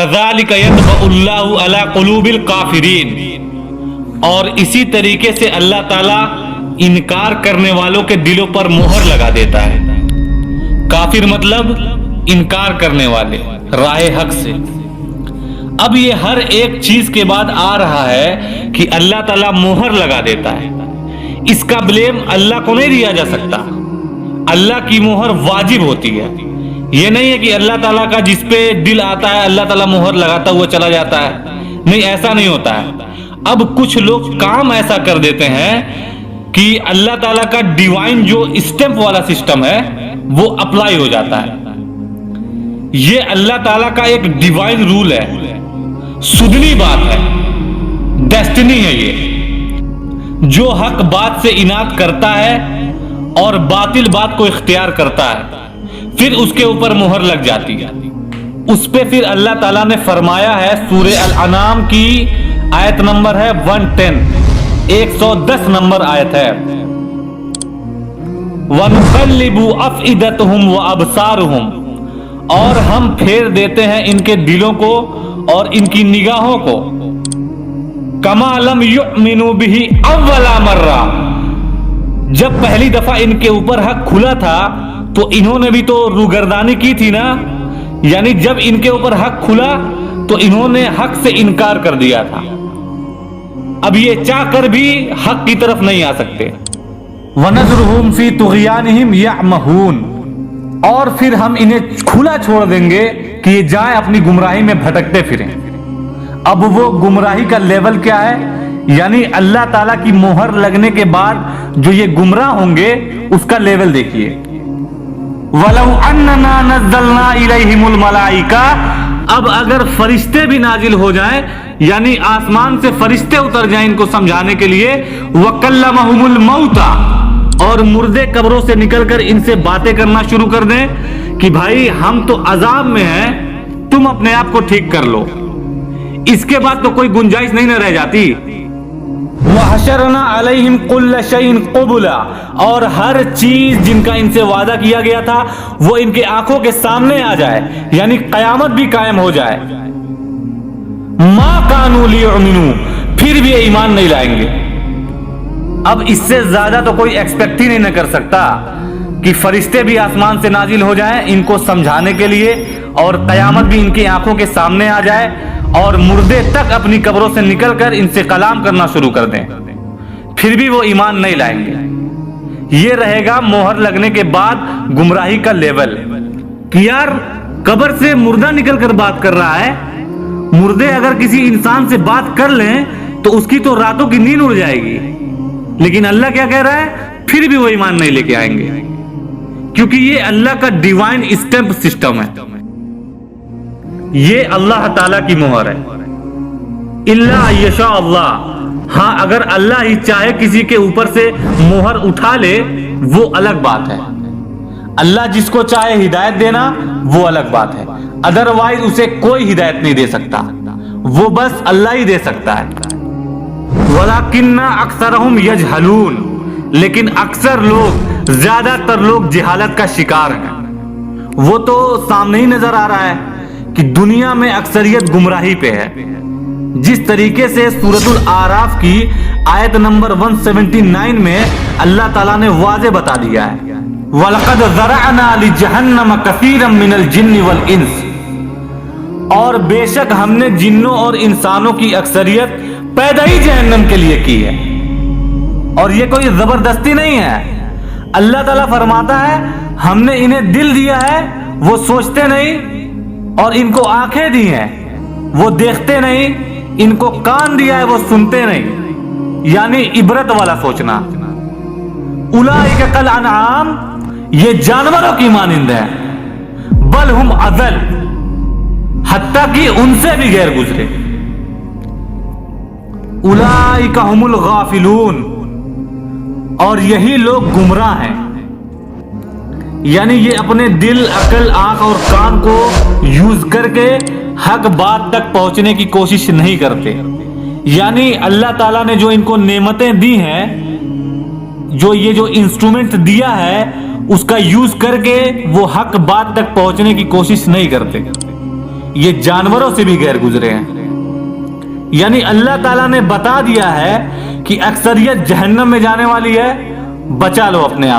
وَكَذَلِكَ يَطْبَعُ اللَّهُ عَلَى قُلُوبِ الْكَافِرِينَ، اور اسی طریقے سے اللہ تعالیٰ انکار کرنے والوں کے دلوں پر مہر لگا دیتا ہے۔ کافر مطلب انکار کرنے والے راہ حق سے۔ اب یہ ہر ایک چیز کے بعد آ رہا ہے کہ اللہ تعالیٰ مہر لگا دیتا ہے۔ اس کا بلیم اللہ کو نہیں دیا جا سکتا، اللہ کی مہر واجب ہوتی ہے۔ یہ نہیں ہے کہ اللہ تعالیٰ کا جس پہ دل آتا ہے اللہ تعالیٰ مہر لگاتا ہوا چلا جاتا ہے، نہیں، ایسا نہیں ہوتا ہے۔ اب کچھ لوگ کام ایسا کر دیتے ہیں کہ اللہ تعالیٰ کا ڈیوائن جو اسٹیمپ والا سسٹم ہے وہ اپلائی ہو جاتا ہے۔ یہ اللہ تعالیٰ کا ایک ڈیوائن رول ہے، سدنی بات ہے، ڈیسٹنی ہے۔ یہ جو حق بات سے اناد کرتا ہے اور باطل بات کو اختیار کرتا ہے پھر اس کے اوپر مہر لگ جاتی ہے۔ اس پہ پھر اللہ تعالیٰ نے فرمایا ہے، سورہ الانعام کی آیت نمبر ہے 110، 110 نمبر آیت ہے، وَنُقَلِّبُ أَفْئِدَتَهُمْ وَأَبْصَارُهُمْ، اور ہم پھیر دیتے ہیں ان کے دلوں کو اور ان کی نگاہوں کو، كَمَا لَمْ يُؤْمِنُوا بِهِ أَوَّلَ مَرَّةٍ، جب پہلی دفعہ ان کے اوپر حق کھلا تھا تو انہوں نے بھی تو روگردانی کی تھی نا، یعنی جب ان کے اوپر حق کھلا تو انہوں نے حق سے انکار کر دیا تھا۔ اب یہ چاہ کر بھی حق کی طرف نہیں آ سکتے۔ وَنَذْرُهُمْ فِي طُغْيَانِهِمْ يَعْمَهُونَ، اور پھر ہم انہیں کھلا چھوڑ دیں گے کہ یہ جائیں اپنی گمراہی میں بھٹکتے پھریں۔ اب وہ گمراہی کا لیول کیا ہے؟ یعنی اللہ تعالیٰ کی مہر لگنے کے بعد جو یہ گمراہ ہوں گے اس کا لیول دیکھیے۔ وَلَوْ أَنَّنَا نَزَّلْنَا إِلَيْهِمُ الْمَلَائِكَةَ، اب اگر فرشتے بھی نازل ہو جائیں، یعنی آسمان سے فرشتے اتر جائیں ان کو سمجھانے کے لیے، وَكَلَّمَهُمُ الْمَوْتَى، اور مردے قبروں سے نکل کر ان سے باتیں کرنا شروع کر دیں کہ بھائی ہم تو عذاب میں ہیں، تم اپنے آپ کو ٹھیک کر لو، اس کے بعد تو کوئی گنجائش نہیں نہ رہ جاتی۔ وَحَشَرْنَا عَلَيْهِمْ كُلَّ شَيْءٍ قُبُلًا، اور ہر چیز جن کا ان سے وعدہ کیا گیا تھا وہ ان کے آنکھوں کے سامنے آ جائے، یعنی قیامت بھی قائم ہو جائے۔ مَا كَانُوا لِيُؤْمِنُوا، پھر بھی ایمان نہیں لائیں گے۔ اب اس سے زیادہ تو کوئی ایکسپیکٹ ہی نہیں نہ کر سکتا کہ فرشتے بھی آسمان سے نازل ہو جائیں ان کو سمجھانے کے لیے، اور قیامت بھی ان کی آنکھوں کے سامنے آ جائے، اور مردے تک اپنی قبروں سے نکل کر ان سے کلام کرنا شروع کر دیں، پھر بھی وہ ایمان نہیں لائیں گے۔ یہ رہے گا مہر لگنے کے بعد گمراہی کا لیول کہ یار قبر سے مردہ نکل کر بات کر رہا ہے، مردے اگر کسی انسان سے بات کر لیں تو اس کی تو راتوں کی نیند اڑ جائے گی، لیکن اللہ کیا کہہ رہا ہے؟ پھر بھی وہ ایمان نہیں لے کے آئیں گے، کیونکہ یہ اللہ کا ڈیوائن اسٹیمپ سسٹم ہے، یہ اللہ تعالیٰ کی مہر ہے۔ الا یشاء اللہ، ہاں اگر اللہ ہی چاہے کسی کے اوپر سے مہر اٹھا لے وہ الگ بات ہے، اللہ جس کو چاہے ہدایت دینا وہ الگ بات ہے، ادروائز اسے کوئی ہدایت نہیں دے سکتا، وہ بس اللہ ہی دے سکتا ہے۔ وَلَكِنَّ أَكْثَرَهُمْ يَجْهَلُونَ، لیکن اکثر لوگ، زیادہ تر لوگ جہالت کا شکار ہیں۔ وہ تو سامنے ہی نظر آ رہا ہے کہ دنیا میں اکثریت گمراہی پہ ہے، جس طریقے سے سورۃ الاعراف کی آیت نمبر 179 میں اللہ تعالیٰ نے واضح بتا دیا ہے، وَلَقَدْ ذَرَعْنَا لِجَهَنَّمَ كَثِيرًا مِنَ الْجِنِّ وَالْإِنسِ، اور بے شک ہم نے جنوں اور انسانوں کی اکثریت پیدا ہی جہنم کے لیے کی ہے، اور یہ کوئی زبردستی نہیں ہے۔ اللہ تعالیٰ فرماتا ہے ہم نے انہیں دل دیا ہے وہ سوچتے نہیں، اور ان کو آنکھیں دی ہیں وہ دیکھتے نہیں، ان کو کان دیا ہے وہ سنتے نہیں، یعنی عبرت والا سوچنا۔ اولئک کالانعام، یہ جانوروں کی مانند ہے، بل ہم اضل، حتیٰ کہ ان سے بھی غیر گزرے۔ اولئک ہم الغافلون، اور یہی لوگ گمراہ ہیں، یعنی یہ اپنے دل، عقل، آنکھ اور کان کو یوز کر کے حق بات تک پہنچنے کی کوشش نہیں کرتے، یعنی اللہ تعالیٰ نے جو ان کو نعمتیں دی ہیں، جو یہ جو انسٹرومنٹ دیا ہے اس کا یوز کر کے وہ حق بات تک پہنچنے کی کوشش نہیں کرتے۔ یہ جانوروں سے بھی غیر گزرے ہیں۔ یعنی اللہ تعالیٰ نے بتا دیا ہے کہ اکثریت جہنم میں جانے والی ہے، بچا لو اپنے آپ۔